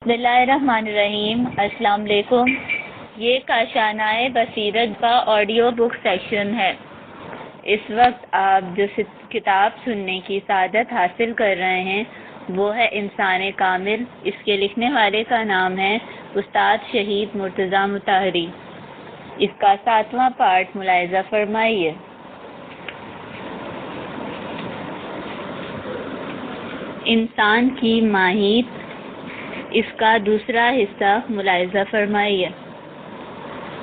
بسم اللہ الرحمن الرحیم۔ السلام علیکم۔ یہ کاشانۂ بصیرت کا آڈیو بک سیکشن ہے۔ اس وقت آپ جو کتاب سننے کی سعادت حاصل کر رہے ہیں وہ ہے انسان کامل۔ اس کے لکھنے والے کا نام ہے استاد شہید مرتضیٰ مطہری۔ اس کا 7واں پارٹ ملاحظہ فرمائیے۔ انسان کی ماہیت، اس کا دوسرا حصہ ملاحظہ فرمائیے۔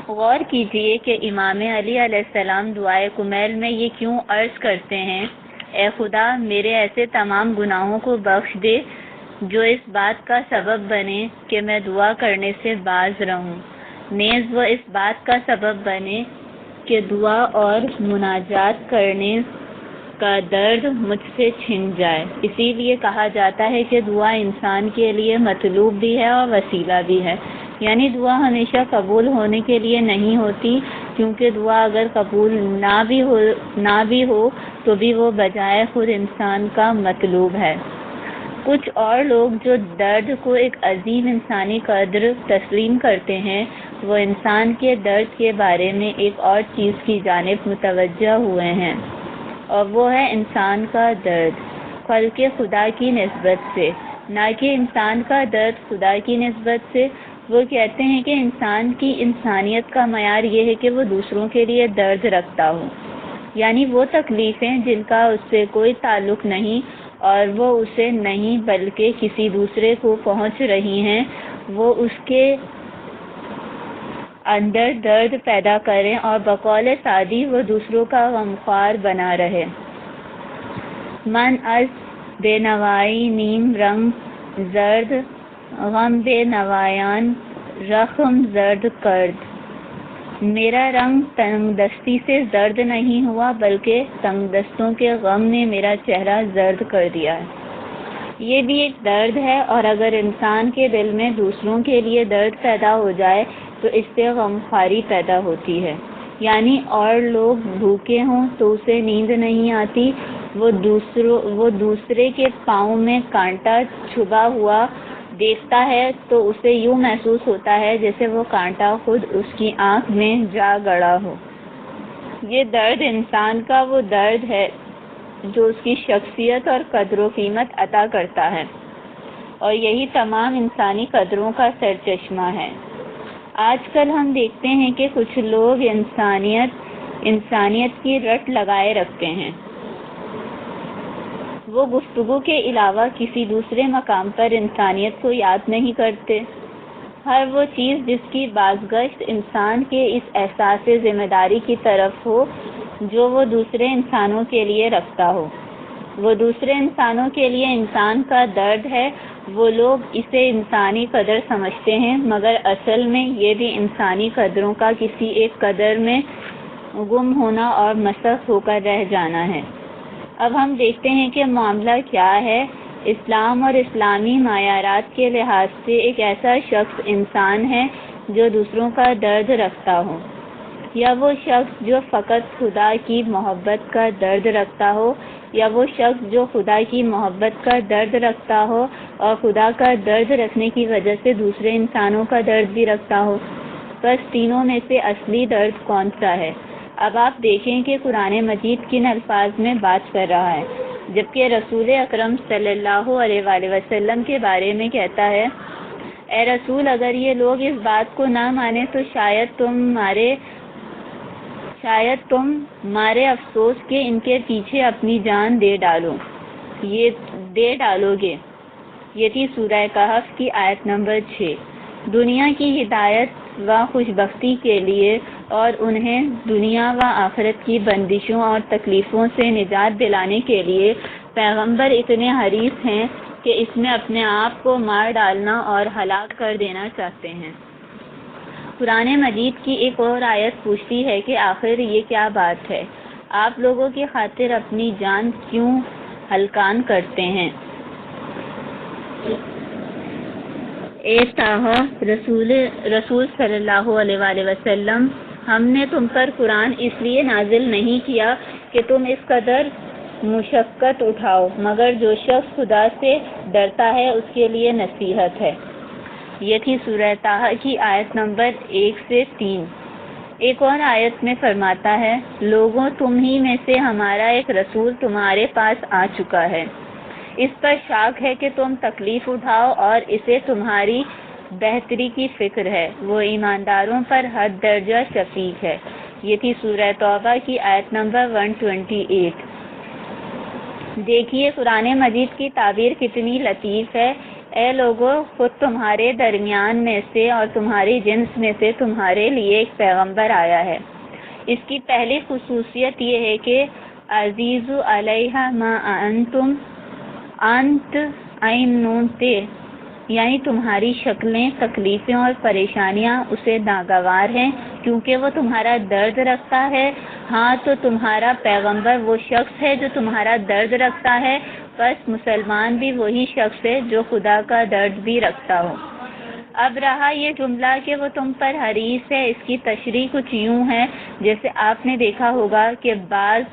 غور کیجئے کہ امام علی علیہ السلام دعائے کمیل میں یہ کیوں عرض کرتے ہیں، اے خدا میرے ایسے تمام گناہوں کو بخش دے جو اس بات کا سبب بنے کہ میں دعا کرنے سے باز رہوں، نیز وہ اس بات کا سبب بنے کہ دعا اور مناجات کرنے کا درد مجھ سے چھن جائے۔ اسی لیے کہا جاتا ہے کہ دعا انسان کے لیے مطلوب بھی ہے اور وسیلہ بھی ہے، یعنی دعا ہمیشہ قبول ہونے کے لیے نہیں ہوتی، کیونکہ دعا اگر قبول نہ بھی ہو تو بھی وہ بجائے خود انسان کا مطلوب ہے۔ کچھ اور لوگ جو درد کو ایک عظیم انسانی قدر تسلیم کرتے ہیں، وہ انسان کے درد کے بارے میں ایک اور چیز کی جانب متوجہ ہوئے ہیں، اور وہ ہے انسان کا درد خلق خدا کی نسبت سے، نہ کہ انسان کا درد خدا کی نسبت سے۔ وہ کہتے ہیں کہ انسان کی انسانیت کا معیار یہ ہے کہ وہ دوسروں کے لیے درد رکھتا ہو، یعنی وہ تکلیفیں جن کا اس سے کوئی تعلق نہیں اور وہ اسے نہیں بلکہ کسی دوسرے کو پہنچ رہی ہیں، وہ اس کے اندر درد پیدا کریں اور بقول سعدی وہ دوسروں کا غمخوار بنا رہے۔ من از بے نوائی نیم رنگ زرد، غم بے نوایان رخم زرد کرد۔ میرا رنگ تنگ دستی سے زرد نہیں ہوا بلکہ تنگ دستوں کے غم نے میرا چہرہ زرد کر دیا ہے۔ یہ بھی ایک درد ہے، اور اگر انسان کے دل میں دوسروں کے لیے درد پیدا ہو جائے تو اس سے غمخواری پیدا ہوتی ہے، یعنی اور لوگ بھوکے ہوں تو اسے نیند نہیں آتی، وہ دوسرے کے پاؤں میں کانٹا چھپا ہوا دیکھتا ہے تو اسے یوں محسوس ہوتا ہے جیسے وہ کانٹا خود اس کی آنکھ میں جا گڑا ہو۔ یہ درد انسان کا وہ درد ہے جو اس کی شخصیت اور قدر و قیمت عطا کرتا ہے، اور یہی تمام انسانی قدروں کا سرچشمہ ہے۔ آج کل ہم دیکھتے ہیں کہ کچھ لوگ انسانیت کی رٹ لگائے رکھتے ہیں۔ وہ گفتگو کے علاوہ کسی دوسرے مقام پر انسانیت کو یاد نہیں کرتے۔ ہر وہ چیز جس کی بازگشت انسان کے اس احساس ذمہ داری کی طرف ہو جو وہ دوسرے انسانوں کے لیے رکھتا ہو، وہ دوسرے انسانوں کے لیے انسان کا درد ہے، وہ لوگ اسے انسانی قدر سمجھتے ہیں، مگر اصل میں یہ بھی انسانی قدروں کا کسی ایک قدر میں گم ہونا اور مسخ ہو کر رہ جانا ہے۔ اب ہم دیکھتے ہیں کہ معاملہ کیا ہے۔ اسلام اور اسلامی معیارات کے لحاظ سے ایک ایسا شخص انسان ہے جو دوسروں کا درد رکھتا ہو، یا وہ شخص جو فقط خدا کی محبت کا درد رکھتا ہو، یا وہ شخص جو خدا کی محبت کا درد رکھتا ہو اور خدا کا درد رکھنے کی وجہ سے دوسرے انسانوں کا درد بھی رکھتا ہو۔ بس تینوں میں سے اصلی درد کون سا ہے؟ اب آپ دیکھیں کہ قرآن مجید کن الفاظ میں بات کر رہا ہے، جبکہ رسول اکرم صلی اللہ علیہ وآلہ وسلم کے بارے میں کہتا ہے، اے رسول اگر یہ لوگ اس بات کو نہ مانیں تو شاید تم مارے افسوس کہ ان کے پیچھے اپنی جان دے ڈالو گے۔ یہ تھی سورہ کہف کی آیت نمبر 6۔ دنیا کی ہدایت و خوشبختی کے لیے اور انہیں دنیا و آخرت کی بندشوں اور تکلیفوں سے نجات دلانے کے لیے پیغمبر اتنے حریص ہیں کہ اس میں اپنے آپ کو مار ڈالنا اور ہلاک کر دینا چاہتے ہیں۔ قرآن مجید کی ایک اور آیت پوچھتی ہے کہ آخر یہ کیا بات ہے، آپ لوگوں کی خاطر اپنی جان کیوں ہلکان کرتے ہیں؟ اے طٰہٰ رسول صلی اللہ علیہ وآلہ وسلم، ہم نے تم پر قرآن اس لیے نازل نہیں کیا کہ تم اس قدر مشقت اٹھاؤ، مگر جو شخص خدا سے ڈرتا ہے اس کے لیے نصیحت ہے۔ یہ تھی سورہ طٰہٰ کی آیت نمبر 1 سے 3۔ ایک اور آیت میں فرماتا ہے، لوگوں تم ہی میں سے ہمارا ایک رسول تمہارے پاس آ چکا ہے، اس پر شاک ہے کہ تم تکلیف اٹھاؤ اور اسے تمہاری بہتری کی فکر ہے، وہ ایمانداروں پر حد درجہ شفیق ہے۔ یہ تھی سورہ توبہ کی آیت نمبر 128۔ دیکھیے قرآن مجید کی تعبیر کتنی لطیف ہے۔ اے لوگو، خود تمہارے درمیان میں سے اور تمہاری جنس میں سے تمہارے لیے ایک پیغمبر آیا ہے۔ اس کی پہلی خصوصیت یہ ہے کہ عزیز علیہ ما انتم یعنی تمہاری شکلیں، تکلیفیں اور پریشانیاں اسے ناگوار ہیں کیونکہ وہ تمہارا درد رکھتا ہے۔ ہاں تو تمہارا پیغمبر وہ شخص ہے جو تمہارا درد رکھتا ہے، بس مسلمان بھی وہی شخص ہے جو خدا کا درد بھی رکھتا ہو۔ اب رہا یہ جملہ کہ وہ تم پر حریص ہے، اس کی تشریح کچھ یوں ہے، جیسے آپ نے دیکھا ہوگا کہ بعض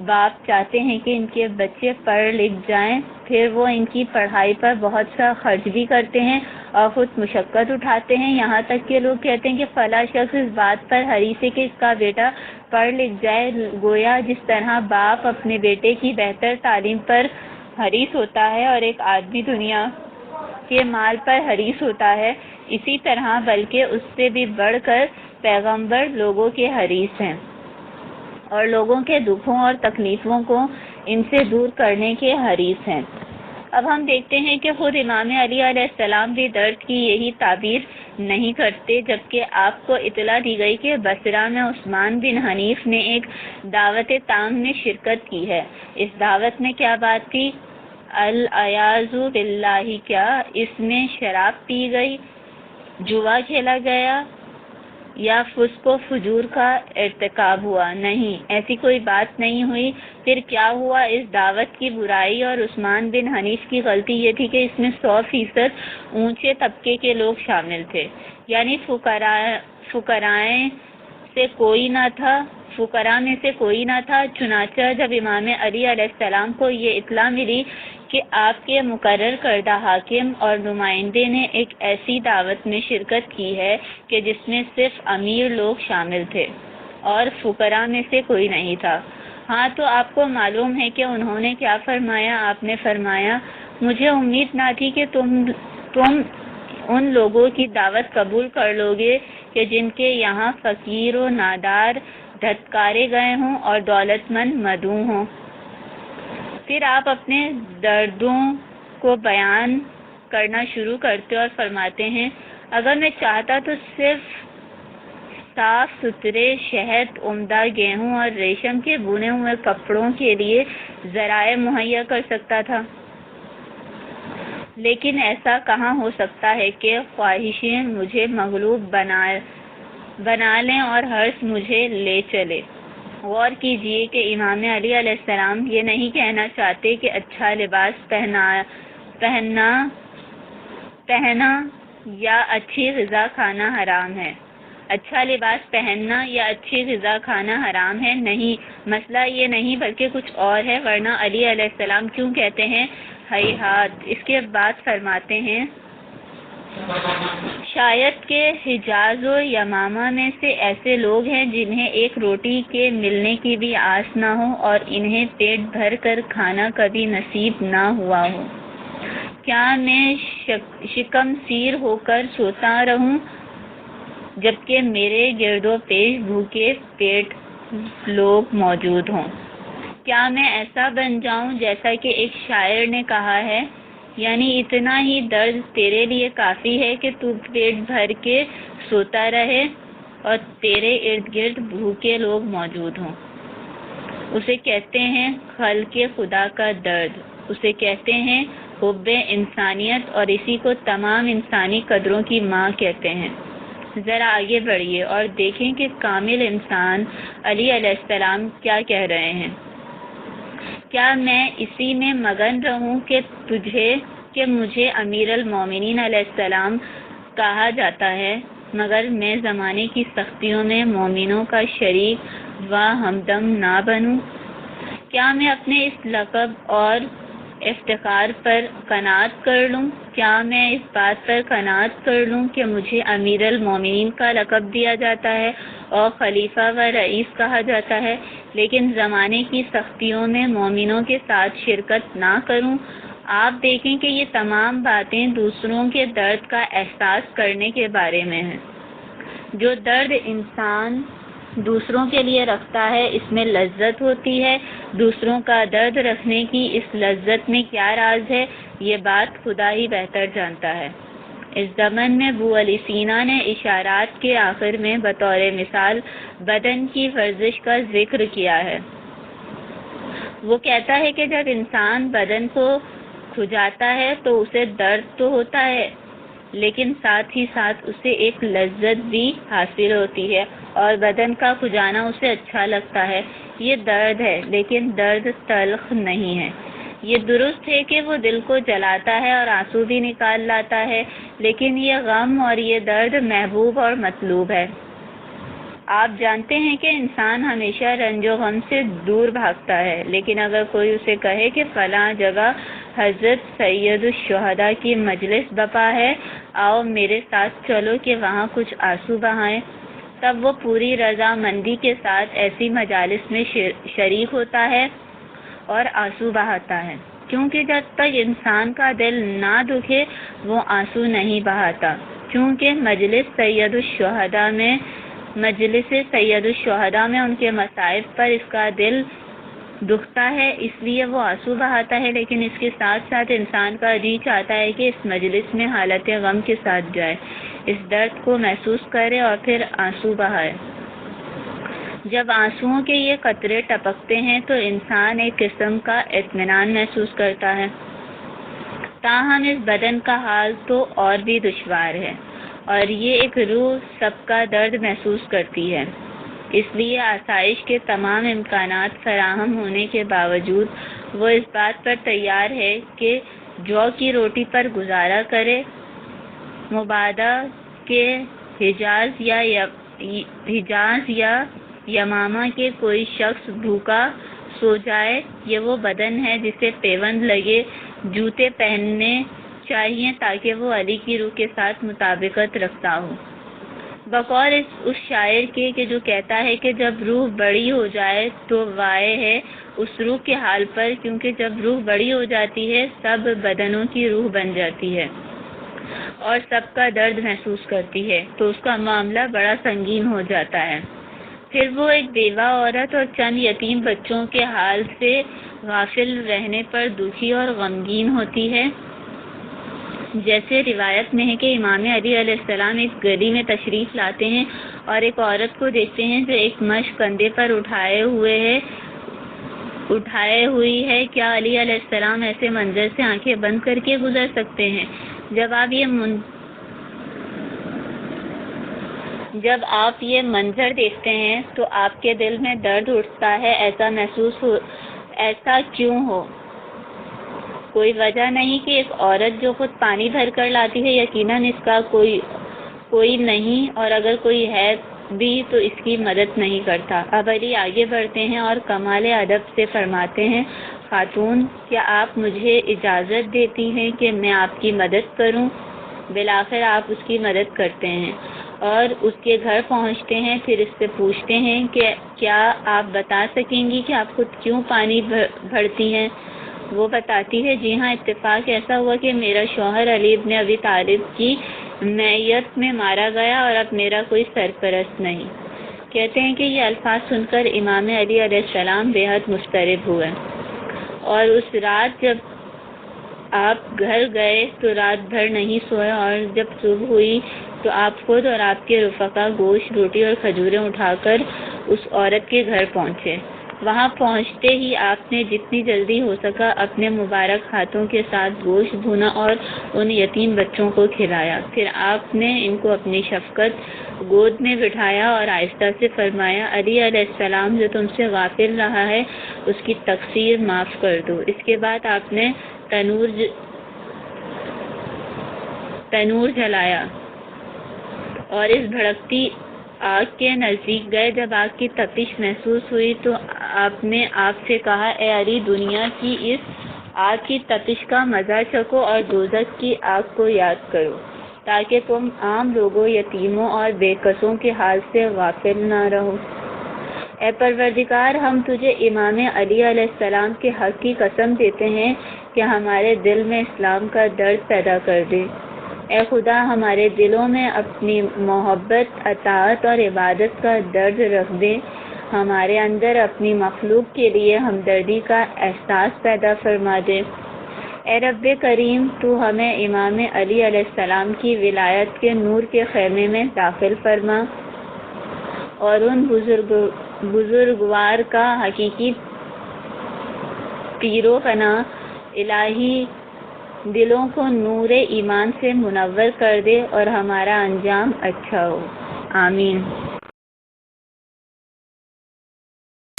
باپ چاہتے ہیں کہ ان کے بچے پڑھ لکھ جائیں، پھر وہ ان کی پڑھائی پر بہت سا خرچ بھی کرتے ہیں اور خود مشقت اٹھاتے ہیں، یہاں تک کہ لوگ کہتے ہیں کہ فلاں شخص اس بات پر حریص ہے کہ اس کا بیٹا پڑھ لکھ جائے۔ گویا جس طرح باپ اپنے بیٹے کی بہتر تعلیم پر حریص ہوتا ہے اور ایک آدمی دنیا کے مال پر حریص ہوتا ہے، اسی طرح بلکہ اس سے بھی بڑھ کر پیغمبر لوگوں کے حریص ہیں اور لوگوں کے دکھوں اور تکلیفوں کو ان سے دور کرنے کے حریص ہیں۔ اب ہم دیکھتے ہیں کہ خود امام علی علیہ السلام بھی درد کی یہی تعبیر نہیں کرتے، جبکہ آپ کو اطلاع دی گئی کہ بصرہ میں عثمان بن حنیف نے ایک دعوت تام میں شرکت کی ہے۔ اس دعوت میں کیا بات تھی؟ العیاذ باللہ، کیا اس میں شراب پی گئی، جوا کھیلا گیا یا فسق و فجور کا ارتکاب ہوا؟ نہیں، ایسی کوئی بات نہیں ہوئی۔ پھر کیا ہوا؟ اس دعوت کی برائی اور عثمان بن حنیف کی غلطی یہ تھی کہ اس میں 100% اونچے طبقے کے لوگ شامل تھے، یعنی فقراء میں سے کوئی نہ تھا۔ چنانچہ جب امام علی علیہ السلام کو یہ اطلاع ملی کہ آپ کے مقرر کردہ حاکم اور نمائندے نے ایک ایسی دعوت میں شرکت کی ہے کہ جس میں صرف امیر لوگ شامل تھے اور فقراء میں سے کوئی نہیں تھا، ہاں تو آپ کو معلوم ہے کہ انہوں نے کیا فرمایا؟ آپ نے فرمایا، مجھے امید نہ تھی کہ تم ان لوگوں کی دعوت قبول کر لو گے کہ جن کے یہاں فقیر و نادار دھتکارے گئے ہوں اور دولت مند مدعو ہوں۔ پھر آپ اپنے دردوں کو بیان کرنا شروع کرتے اور فرماتے ہیں، اگر میں چاہتا تو صرف صاف ستھرے شہد، عمدہ گیہوں اور ریشم کے بنے ہوئے کپڑوں کے لیے ذرائع مہیا کر سکتا تھا، لیکن ایسا کہاں ہو سکتا ہے کہ خواہشیں مجھے مغلوب بنا لیں اور حرص مجھے لے چلے۔ غور کیجئے کہ امام علی علیہ السلام یہ نہیں کہنا چاہتے کہ اچھا لباس پہننا یا اچھی غذا کھانا حرام ہے۔ اچھا لباس پہننا یا اچھی غذا کھانا حرام ہے، نہیں، مسئلہ یہ نہیں بلکہ کچھ اور ہے، ورنہ علی علیہ السلام کیوں کہتے ہیں ہیہات؟ اس کے بعد فرماتے ہیں، شاید کہ حجاز و یمامہ میں سے ایسے لوگ ہیں جنہیں ایک روٹی کے ملنے کی بھی آس نہ ہو اور انہیں پیٹ بھر کر کھانا کبھی نصیب نہ ہوا ہو۔ کیا میں شکم سیر ہو کر سوتا رہوں جبکہ میرے گرد و پیش بھوکے پیٹ لوگ موجود ہوں؟ کیا میں ایسا بن جاؤں جیسا کہ ایک شاعر نے کہا ہے، یعنی اتنا ہی درد تیرے لیے کافی ہے کہ تو پیٹ بھر کے سوتا رہے اور تیرے ارد گرد بھوکے لوگ موجود ہوں۔ اسے کہتے ہیں خلق خدا کا درد، اسے کہتے ہیں حب انسانیت، اور اسی کو تمام انسانی قدروں کی ماں کہتے ہیں۔ ذرا آگے بڑھیے اور دیکھیں کہ کامل انسان علی علیہ السلام کیا کہہ رہے ہیں۔ کیا میں اسی میں مگن رہوں کہ مجھے امیر المومنین علیہ السلام کہا جاتا ہے، مگر میں زمانے کی سختیوں میں مومنوں کا شریک و ہمدم نہ بنوں؟ کیا میں اپنے اس لقب اور افتخار پر قناعت کر لوں؟ کیا میں اس بات پر قناعت کر لوں کہ مجھے امیر المومنین کا لقب دیا جاتا ہے اور خلیفہ و رئیس کہا جاتا ہے، لیکن زمانے کی سختیوں میں مومنوں کے ساتھ شرکت نہ کروں؟ آپ دیکھیں کہ یہ تمام باتیں دوسروں کے درد کا احساس کرنے کے بارے میں ہیں۔ جو درد انسان دوسروں کے لیے رکھتا ہے اس میں لذت ہوتی ہے۔ دوسروں کا درد رکھنے کی اس لذت میں کیا راز ہے، یہ بات خدا ہی بہتر جانتا ہے۔ اس ضمن میں ابو علی سینا نے اشارات کے آخر میں بطور مثال بدن کی ورزش کا ذکر کیا ہے۔ وہ کہتا ہے کہ جب انسان بدن کو کھجاتا ہے تو اسے درد تو ہوتا ہے، لیکن ساتھ ہی ساتھ اسے ایک لذت بھی حاصل ہوتی ہے اور بدن کا کھجانا اسے اچھا لگتا ہے۔ یہ درد ہے، لیکن درد تلخ نہیں ہے۔ یہ درست ہے کہ وہ دل کو جلاتا ہے اور آنسو بھی نکال لاتا ہے، لیکن یہ غم اور یہ درد محبوب اور مطلوب ہے۔ آپ جانتے ہیں کہ انسان ہمیشہ رنج و غم سے دور بھاگتا ہے، لیکن اگر کوئی اسے کہے کہ فلاں جگہ حضرت سید الشہداء کی مجلس بپا ہے، آؤ میرے ساتھ چلو کہ وہاں کچھ آنسو بہائیں، تب وہ پوری رضامندی کے ساتھ ایسی مجالس میں شریک ہوتا ہے اور آنسو بہاتا ہے، کیونکہ جب تک انسان کا دل نہ دکھے وہ آنسو نہیں بہاتا۔ کیونکہ مجلس سید الشہداء میں ان کے مصائب پر اس کا دل دکھتا ہے، اس لیے وہ آنسو بہاتا ہے، لیکن اس کے ساتھ ساتھ انسان کا جی چاہتا ہے کہ اس مجلس میں حالت غم کے ساتھ جائے، اس درد کو محسوس کرے اور پھر آنسو بہائے۔ جب آنسوؤں کے یہ قطرے ٹپکتے ہیں تو انسان ایک قسم کا اطمینان محسوس کرتا ہے۔ تاہم اس بدن کا حال تو اور بھی دشوار ہے، اور یہ ایک روح سب کا درد محسوس کرتی ہے۔ اس لیے آسائش کے تمام امکانات فراہم ہونے کے باوجود وہ اس بات پر تیار ہے کہ جو کی روٹی پر گزارا کرے، مبادا کے حجاز یا یمامہ کے کوئی شخص بھوکا سو جائے، یہ وہ بدن ہے جسے پیوند لگے جوتے پہننے چاہیے تاکہ وہ علی کی روح کے ساتھ مطابقت رکھتا ہو۔ بقول اس شاعر کے کہ جو کہتا ہے کہ جب روح بڑی ہو جائے تو وائے ہے اس روح کے حال پر، کیونکہ جب روح بڑی ہو جاتی ہے سب بدنوں کی روح بن جاتی ہے اور سب کا درد محسوس کرتی ہے، تو اس کا معاملہ بڑا سنگین ہو جاتا ہے۔ پھر وہ ایک بیوہ عورت اور چند یتیم بچوں کے حال سے غافل رہنے پر دکھی اور غمگین ہوتی ہے۔ جیسے روایت میں ہے کہ امام علی علیہ السلام ایک گلی میں تشریف لاتے ہیں اور ایک عورت کو دیکھتے ہیں جو ایک مشق کندھے پر اٹھائے ہوئی ہے۔ کیا علی علیہ السلام ایسے منظر سے آنکھیں بند کر کے گزر سکتے ہیں؟ جب آپ یہ منظر دیکھتے ہیں تو آپ کے دل میں درد اٹھتا ہے، ایسا کیوں ہو؟ کوئی وجہ نہیں کہ ایک عورت جو خود پانی بھر کر لاتی ہے، یقیناً اس کا کوئی نہیں، اور اگر کوئی ہے بھی تو اس کی مدد نہیں کرتا۔ اب علی آگے بڑھتے ہیں اور کمال ادب سے فرماتے ہیں، خاتون کیا آپ مجھے اجازت دیتی ہیں کہ میں آپ کی مدد کروں؟ بالآخر آپ اس کی مدد کرتے ہیں اور اس کے گھر پہنچتے ہیں، پھر اس سے پوچھتے ہیں کہ کیا آپ بتا سکیں گی کہ آپ خود کیوں پانی بھرتی ہیں؟ وہ بتاتی ہے، جی ہاں، اتفاق ایسا ہوا کہ میرا شوہر علی ابن ابی طالب کی معیت میں مارا گیا اور اب میرا کوئی سرپرست نہیں۔ کہتے ہیں کہ یہ الفاظ سن کر امام علی علیہ السلام بے حد مضطرب ہوئے، اور اس رات جب آپ گھر گئے تو رات بھر نہیں سوئے، اور جب صبح ہوئی تو آپ خود اور آپ کے رفقا گوشت، روٹی اور کھجوریں اٹھا کر اس عورت کے گھر پہنچے۔ وہاں پہنچتے ہی آپ نے جتنی جلدی ہو سکا اپنے مبارک ہاتھوں کے ساتھ گوشت بھونا اور ان یتیم بچوں کو کھلایا۔ پھر آپ نے ان کو اپنی شفقت گود میں بٹھایا اور آہستہ سے فرمایا، علی علیہ السلام جو تم سے غافل رہا ہے اس کی تقصیر معاف کر دو۔ اس کے بعد آپ نے تنور جلایا اور اس بھڑکتی آگ کے نزدیک گئے۔ جب آگ کی تپش محسوس ہوئی تو آپ نے آپ سے کہا، اے علی، دنیا کی اس آگ کی تپش کا مزہ چکھو اور دوزخ کی آگ کو یاد کرو، تاکہ تم عام لوگوں، یتیموں اور بے کسوں کے حال سے غافل نہ رہو۔ اے پروردگار، ہم تجھے امام علی علیہ السلام کے حق کی قسم دیتے ہیں کہ ہمارے دل میں اسلام کا درد پیدا کر دے۔ اے خدا، ہمارے دلوں میں اپنی محبت، اطاعت اور عبادت کا درد رکھ دے، ہمارے اندر اپنی مخلوق کے لیے ہمدردی کا احساس پیدا فرما دے۔ اے رب کریم، تو ہمیں امام علی علیہ السلام کی ولایت کے نور کے خیمے میں داخل فرما اور ان بزرگوار کا حقیقی پیر و پناہ الہی دلوں کو نور ایمان سے منور کر دے اور ہمارا انجام اچھا ہو۔ آمین۔